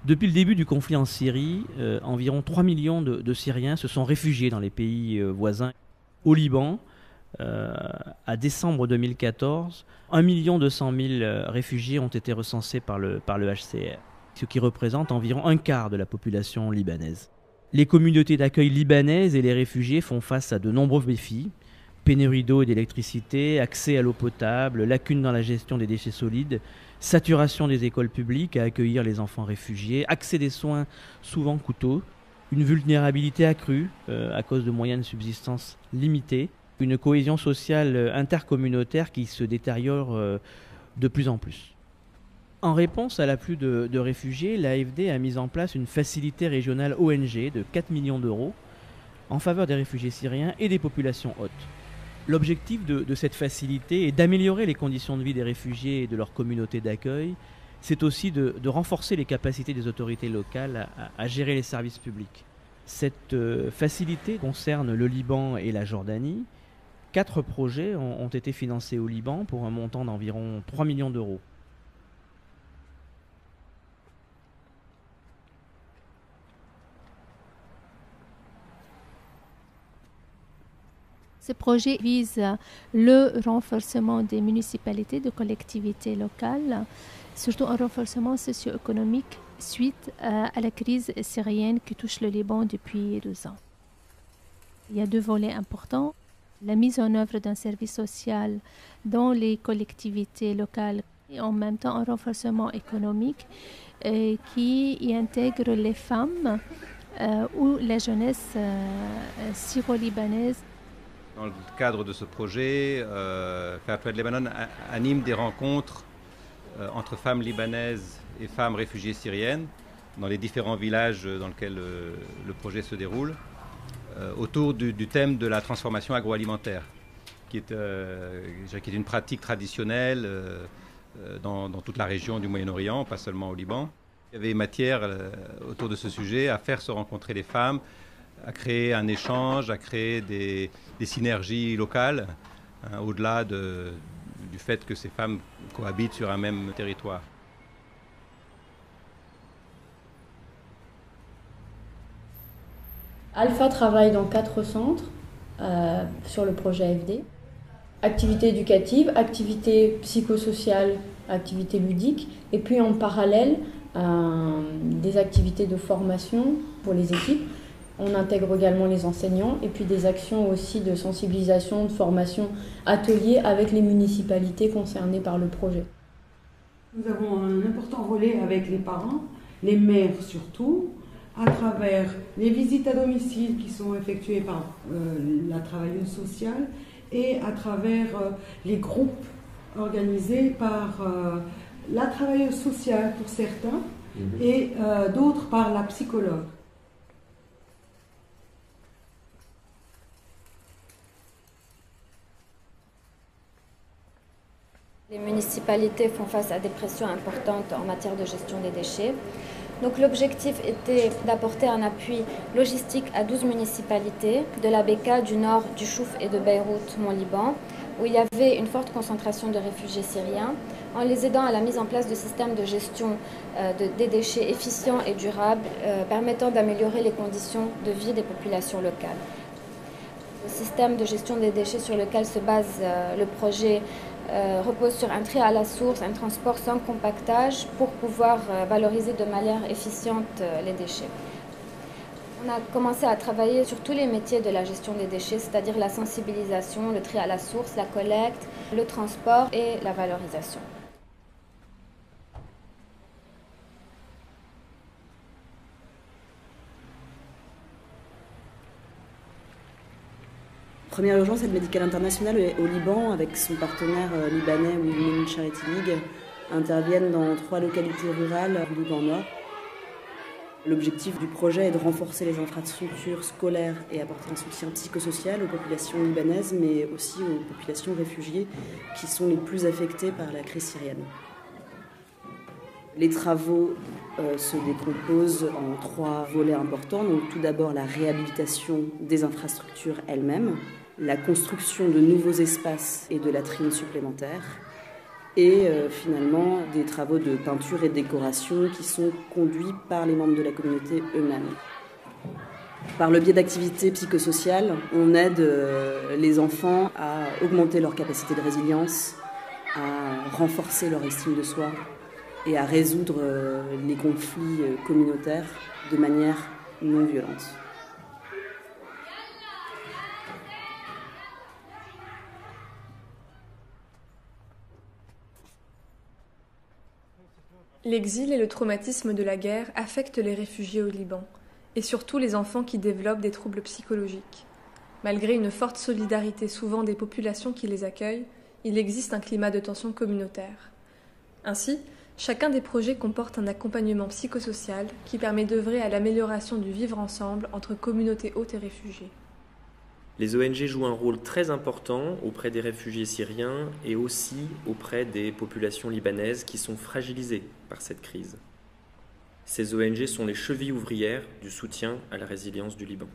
Depuis le début du conflit en Syrie, environ 3 millions de Syriens se sont réfugiés dans les pays voisins. Au Liban, euh, à décembre 2014, 1 200 000 réfugiés ont été recensés par le HCR, ce qui représente environ un quart de la population libanaise. Les communautés d'accueil libanaises et les réfugiés font face à de nombreux défis: pénurie d'eau et d'électricité, accès à l'eau potable, lacunes dans la gestion des déchets solides, saturation des écoles publiques à accueillir les enfants réfugiés, accès des soins souvent coûteux, une vulnérabilité accrue à cause de moyens de subsistance limités, une cohésion sociale intercommunautaire qui se détériore de plus en plus. En réponse à l'afflux de réfugiés, l'AFD a mis en place une facilité régionale ONG de 4 millions d'euros en faveur des réfugiés syriens et des populations hôtes. L'objectif de cette facilité est d'améliorer les conditions de vie des réfugiés et de leur communauté d'accueil. C'est aussi de renforcer les capacités des autorités locales à gérer les services publics. Cette facilité concerne le Liban et la Jordanie. 4 projets ont été financés au Liban pour un montant d'environ 3 millions d'euros. Ce projet vise le renforcement des municipalités, de collectivités locales, surtout un renforcement socio-économique suite à la crise syrienne qui touche le Liban depuis 12 ans. Il y a 2 volets importants: la mise en œuvre d'un service social dans les collectivités locales et en même temps un renforcement économique qui y intègre les femmes ou la jeunesse syro-libanaise. Dans le cadre de ce projet, Fair Trade Lebanon anime des rencontres entre femmes libanaises et femmes réfugiées syriennes dans les différents villages dans lesquels le projet se déroule, autour du thème de la transformation agroalimentaire, qui est une pratique traditionnelle dans toute la région du Moyen-Orient, pas seulement au Liban. Il y avait matière autour de ce sujet à faire se rencontrer les femmes, à créer un échange, à créer des synergies locales, au-delà du fait que ces femmes cohabitent sur un même territoire. Alpha travaille dans 4 centres sur le projet AFD. Activités éducatives, activités psychosociales, activités ludiques, et puis en parallèle, des activités de formation pour les équipes. On intègre également les enseignants et puis des actions aussi de sensibilisation, de formation, ateliers avec les municipalités concernées par le projet. Nous avons un important relais avec les parents, les mères surtout, à travers les visites à domicile qui sont effectuées par la travailleuse sociale et à travers les groupes organisés par la travailleuse sociale pour certains et d'autres par la psychologue. Les municipalités font face à des pressions importantes en matière de gestion des déchets. Donc l'objectif était d'apporter un appui logistique à 12 municipalités de la Bekaa, du Nord, du Chouf et de Beyrouth, Mont-Liban, où il y avait une forte concentration de réfugiés syriens, en les aidant à la mise en place de systèmes de gestion des déchets efficients et durables, permettant d'améliorer les conditions de vie des populations locales. Le système de gestion des déchets sur lequel se base le projet repose sur un tri à la source, un transport sans compactage pour pouvoir valoriser de manière efficiente les déchets. On a commencé à travailler sur tous les métiers de la gestion des déchets, c'est-à-dire la sensibilisation, le tri à la source, la collecte, le transport et la valorisation. Première urgence, aide médicale internationale au Liban, avec son partenaire libanais Women Charity League, interviennent dans 3 localités rurales du Liban Nord. L'objectif du projet est de renforcer les infrastructures scolaires et apporter un soutien psychosocial aux populations libanaises, mais aussi aux populations réfugiées qui sont les plus affectées par la crise syrienne. Les travaux se décomposent en 3 volets importants. Donc, tout d'abord, la réhabilitation des infrastructures elles-mêmes, la construction de nouveaux espaces et de latrines supplémentaires, et finalement des travaux de peinture et de décoration qui sont conduits par les membres de la communauté eux-mêmes. Par le biais d'activités psychosociales, on aide les enfants à augmenter leur capacité de résilience, à renforcer leur estime de soi et à résoudre les conflits communautaires de manière non violente. L'exil et le traumatisme de la guerre affectent les réfugiés au Liban, et surtout les enfants qui développent des troubles psychologiques. Malgré une forte solidarité souvent des populations qui les accueillent, il existe un climat de tension communautaire. Ainsi, chacun des projets comporte un accompagnement psychosocial qui permet d'œuvrer à l'amélioration du vivre ensemble entre communautés hôtes et réfugiés. Les ONG jouent un rôle très important auprès des réfugiés syriens et aussi auprès des populations libanaises qui sont fragilisées par cette crise. Ces ONG sont les chevilles ouvrières du soutien à la résilience du Liban.